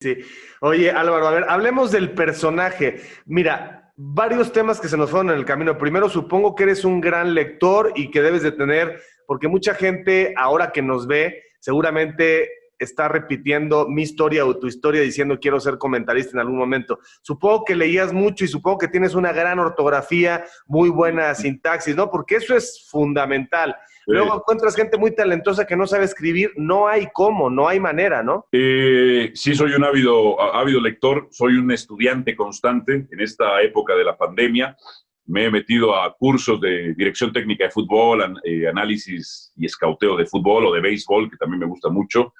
Sí. Oye, Álvaro, a ver, hablemos del personaje. Mira, varios temas que se nos fueron en el camino. Primero, supongo que eres un gran lector y que debes de tener, porque mucha gente ahora que nos ve, seguramente está repitiendo mi historia o tu historia diciendo quiero ser comentarista en algún momento. Supongo que leías mucho y supongo que tienes una gran ortografía, muy buena sintaxis, ¿no? Porque eso es fundamental. Luego encuentras gente muy talentosa que no sabe escribir, no hay cómo, no hay manera, ¿no? Sí, soy un ávido lector, soy un estudiante constante en esta época de la pandemia. Me he metido a cursos de dirección técnica de fútbol, análisis y escauteo de fútbol o de béisbol, que también me gusta mucho,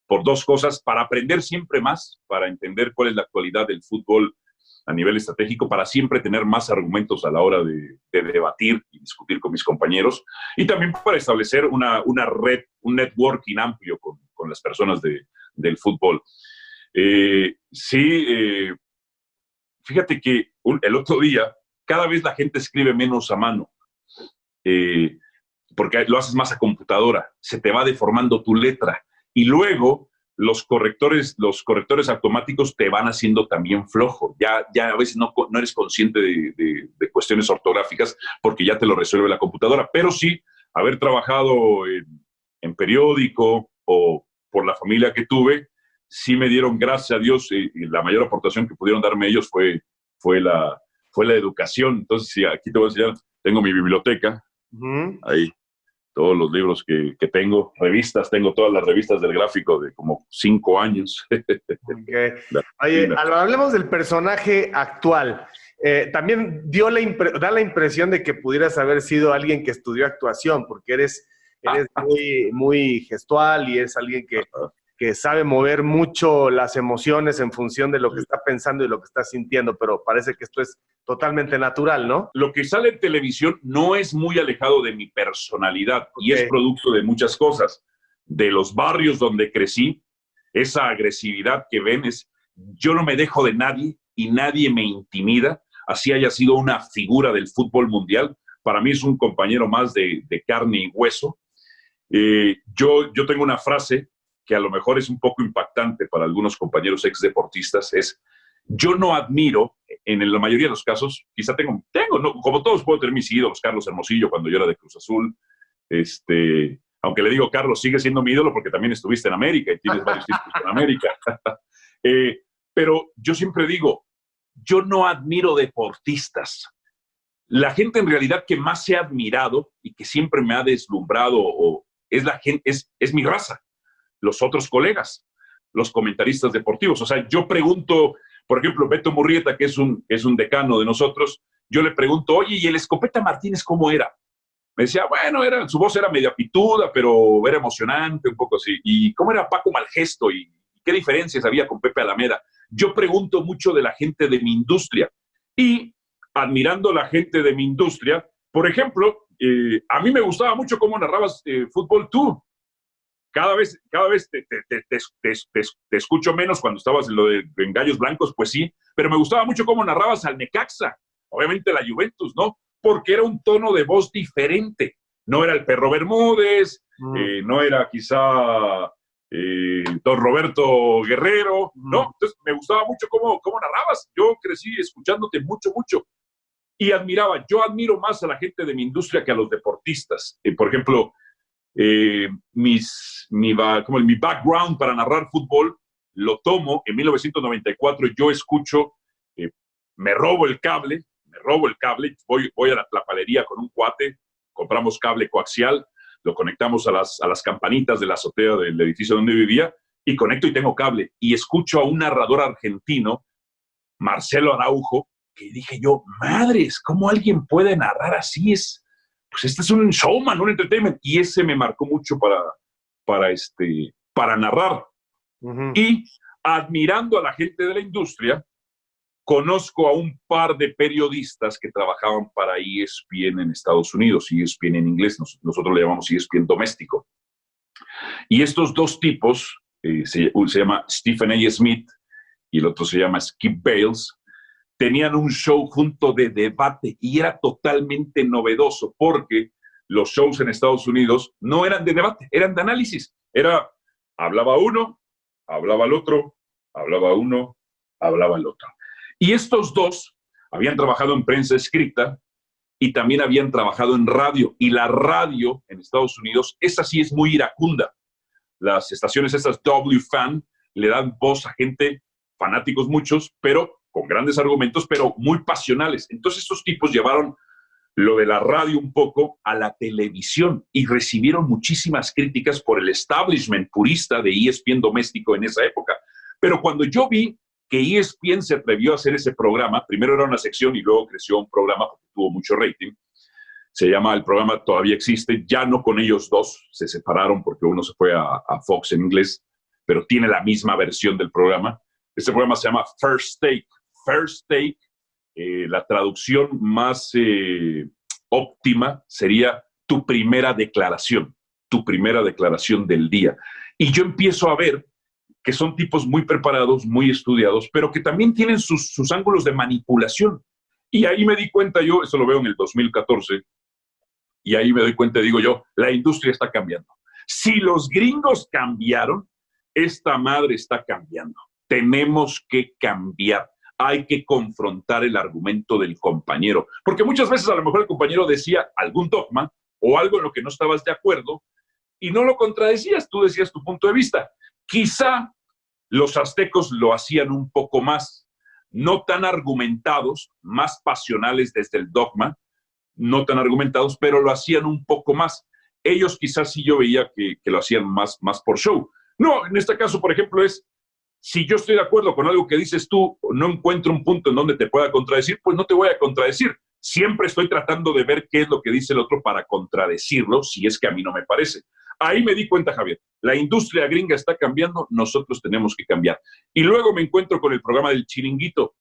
por dos cosas: para aprender siempre más, para entender cuál es la actualidad del fútbol a nivel estratégico, para siempre tener más argumentos a la hora de debatir y discutir con mis compañeros, y también para establecer una red, un networking amplio con las personas del fútbol. Sí, fíjate que el otro día, cada vez la gente escribe menos a mano, eh, porque lo haces más a computadora, se te va deformando tu letra, y luego los correctores automáticos te van haciendo también flojo. Ya a veces no eres consciente de cuestiones ortográficas porque ya te lo resuelve la computadora. Pero sí, haber trabajado en periódico o por la familia que tuve, sí me dieron, gracias a Dios, y la mayor aportación que pudieron darme ellos fue la, fue la educación. Entonces, sí, aquí te voy a enseñar, tengo mi biblioteca, Uh-huh. ahí todos los libros que tengo, revistas, tengo todas las revistas del gráfico de como 5 años. Okay. La Oye, Argentina. hablemos del personaje actual. También da la impresión de que pudieras haber sido alguien que estudió actuación, porque eres muy, muy gestual y es alguien que sabe mover mucho las emociones en función de lo que está pensando y lo que está sintiendo, pero parece que esto es totalmente natural, ¿no? Lo que sale en televisión no es muy alejado de mi personalidad y es Ok. producto de muchas cosas. De los barrios donde crecí, esa agresividad que ven es: yo no me dejo de nadie y nadie me intimida, así haya sido una figura del fútbol mundial. Para mí es un compañero más de carne y hueso. Yo tengo una frase que a lo mejor es un poco impactante para algunos compañeros ex deportistas: es: yo no admiro, en la mayoría de los casos, quizá tengo no, como todos puedo tener mis ídolos, Carlos Hermosillo cuando yo era de Cruz Azul, aunque le digo, Carlos, sigue siendo mi ídolo porque también estuviste en América y tienes varios títulos en América. eh, pero yo siempre digo, yo no admiro deportistas. La gente en realidad que más he admirado y que siempre me ha deslumbrado es la gente, es mi raza, los otros colegas, los comentaristas deportivos. O sea, yo pregunto, por ejemplo, Beto Murrieta, que es un decano de nosotros, yo le pregunto: oye, ¿y el Escopeta Martínez cómo era? Me decía, bueno, su voz era media pituda, pero era emocionante, un poco así. ¿Y cómo era Paco Malgesto? ¿Y qué diferencias había con Pepe Alameda? Yo pregunto mucho de la gente de mi industria. Y admirando a la gente de mi industria, por ejemplo, a mí me gustaba mucho cómo narrabas fútbol tú. Cada vez te escucho menos. Cuando estabas en Gallos Blancos, pues sí, pero me gustaba mucho cómo narrabas al Necaxa, obviamente la Juventus, ¿no? Porque era un tono de voz diferente. No era el Perro Bermúdez, Mm, no era quizá Don Roberto Guerrero, mm. ¿no? Entonces me gustaba mucho cómo narrabas. Yo crecí escuchándote mucho, mucho. Y yo admiro más a la gente de mi industria que a los deportistas. Por ejemplo, mi background para narrar fútbol lo tomo en 1994. Yo escucho, eh, me robo el cable, voy a la tlapalería con un cuate, compramos cable coaxial, lo conectamos a las campanitas de la azotea del edificio donde vivía, y conecto y tengo cable, y escucho a un narrador argentino, Marcelo Araujo, que dije yo, madres, ¿cómo alguien puede narrar así? Pues este es un showman, un entertainment, y ese me marcó mucho para narrar. Ujú. Y admirando a la gente de la industria, conozco a un par de periodistas que trabajaban para ESPN en Estados Unidos, ESPN en inglés, nosotros le llamamos ESPN doméstico. Y estos dos tipos, se llama Stephen A. Smith y el otro se llama Skip Bales, tenían un show junto de debate y era totalmente novedoso porque los shows en Estados Unidos no eran de debate, eran de análisis. Hablaba uno, hablaba el otro, hablaba uno, hablaba el otro. Y estos dos habían trabajado en prensa escrita y también habían trabajado en radio. Y la radio en Estados Unidos, esa sí es muy iracunda. Las estaciones estas WFAN le dan voz a gente, fanáticos muchos, pero con grandes argumentos, pero muy pasionales. Entonces estos tipos llevaron lo de la radio un poco a la televisión y recibieron muchísimas críticas por el establishment purista de ESPN doméstico en esa época. Pero cuando yo vi que ESPN se atrevió a hacer ese programa, primero era una sección y luego creció un programa porque tuvo mucho rating, se llama, el programa todavía existe, ya no con ellos dos, se separaron porque uno se fue a Fox en inglés, pero tiene la misma versión del programa. Este programa se llama First Take. First Take, la traducción más óptima sería tu primera declaración del día. Y yo empiezo a ver que son tipos muy preparados, muy estudiados, pero que también tienen sus ángulos de manipulación. Y ahí me di cuenta yo, eso lo veo en el 2014, y ahí me doy cuenta, digo yo, la industria está cambiando. Si los gringos cambiaron, esta madre está cambiando. Tenemos que cambiar. Hay que confrontar el argumento del compañero. Porque muchas veces a lo mejor el compañero decía algún dogma o algo en lo que no estabas de acuerdo y no lo contradecías, tú decías tu punto de vista. Quizá los aztecos lo hacían un poco más, no tan argumentados, más pasionales desde el dogma, no tan argumentados, pero lo hacían un poco más. Ellos quizás sí yo veía que lo hacían más por show. No, en este caso, por ejemplo, es, si yo estoy de acuerdo con algo que dices tú, no encuentro un punto en donde te pueda contradecir, pues no te voy a contradecir. Siempre estoy tratando de ver qué es lo que dice el otro para contradecirlo, si es que a mí no me parece. Ahí me di cuenta, Javier, la industria gringa está cambiando, nosotros tenemos que cambiar. Y luego me encuentro con el programa del Chiringuito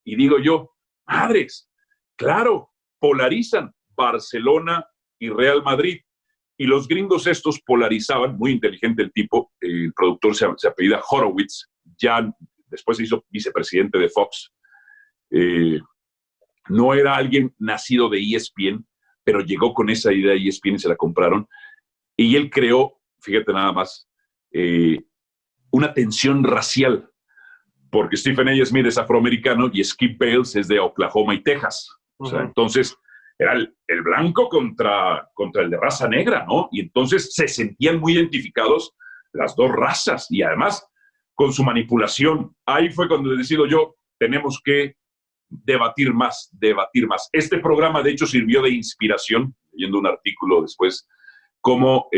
y digo yo, madres, claro, polarizan Barcelona y Real Madrid. Y los gringos estos polarizaban, muy inteligente el tipo, el productor se apellida Horowitz, ya después se hizo vicepresidente de Fox. No era alguien nacido de ESPN, pero llegó con esa idea de ESPN y se la compraron. Y él creó, fíjate nada más, una tensión racial, porque Stephen A. Smith es afroamericano y Skip Bayless es de Oklahoma y Texas. O sea, entonces era el blanco contra el de raza negra, ¿no? Y entonces se sentían muy identificados las dos razas y además con su manipulación. Ahí fue cuando decido yo, tenemos que debatir más. Este programa, de hecho, sirvió de inspiración, leyendo un artículo después, cómo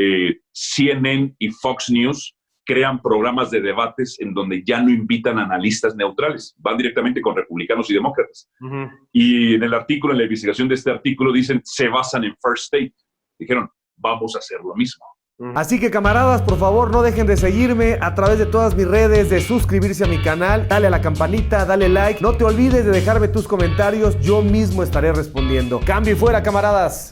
CNN y Fox News crean programas de debates en donde ya no invitan analistas neutrales, van directamente con republicanos y demócratas. Y en el artículo, en la investigación de este artículo, dicen, se basan en First Take. Dijeron, vamos a hacer lo mismo. Así que, camaradas, por favor, no dejen de seguirme a través de todas mis redes, de suscribirse a mi canal, dale a la campanita, dale like, no te olvides de dejarme tus comentarios, yo mismo estaré respondiendo. Cambio y fuera, camaradas.